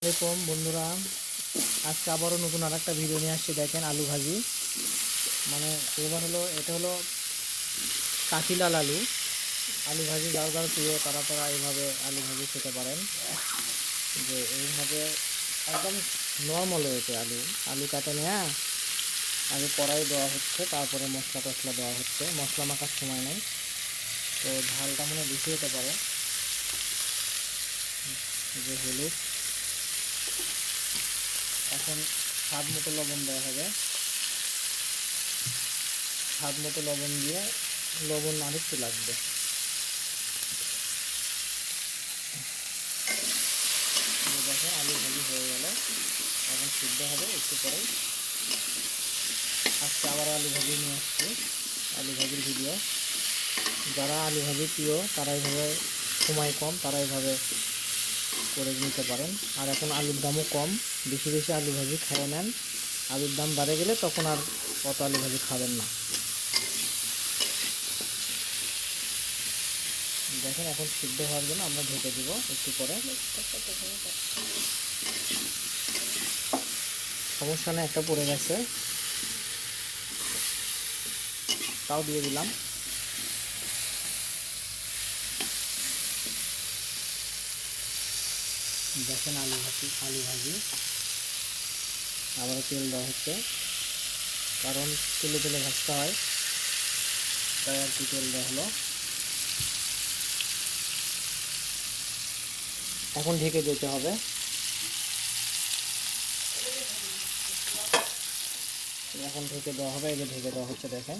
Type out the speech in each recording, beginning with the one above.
আসসালামু আলাইকুম বন্ধুরা, আজকে আবারও নতুন আরেকটা ভিডিও নিয়ে আসছি। দেখেন আলু ভাজি, মানে এটা হলো কাঁচিলাল আলু। আলু ভাজি যারা যারা প্রিয় তারা এইভাবে আলু ভাজি খেতে পারেন। যে এইভাবে একদম নর্মাল হয়েছে আলু আলু কাটে নিয়ে আগে কড়াই দেওয়া হচ্ছে, তারপরে মশলা টশলা দেওয়া হচ্ছে। মশলা মাখার সময় নেই, তো ঝালটা মনে বেশি হতে পারে। যে হলুদ, এখন স্বাদ মতো লবণ দেওয়া হবে। স্বাদ মতো লবণ দিয়ে, লবণ আরেকটু লাগবে। দেখেন আলু ভাজি হয়ে গেল, এখন সিদ্ধ হবে একটু পরেই। আজকে আবার আলু ভাজি নিয়ে আসছি, আলু ভাজির ভিডিও। যারা আলু ভাজি প্রিয় তারা এইভাবে, সময় কম তারা এইভাবে করে নিতে পারেন। আর এখন আলুর দামও কম, বেশি বেশি আলু ভাজি খেয়ে নেন। আলুর দাম বাড়ে গেলে তখন আর অত আলু ভাজি খাবেন না। দেখেন এখন সিদ্ধ হওয়ার জন্য আমরা ঢেকে দেবো একটু পরে। সমস্যা নেই, একটা পড়ে গেছে, তাও দিয়ে দিলাম। দেখেন আলু ভাজি আবারও তেল দেওয়া হচ্ছে, কারণ তেলে তেলে ভাজতে হয়, তাই আর কি তেল দেওয়া হলো। এখন ঢেকে দিতে হবে। এখন ঢেকে দেওয়া হবে, এই যে ঢেকে দেওয়া হচ্ছে। দেখেন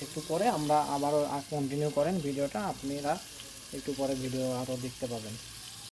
একটু পরে আমরা আবারও কন্টিনিউ করেন ভিডিওটা, আপনারা একটু পরে ভিডিও আরও দেখতে পাবেন।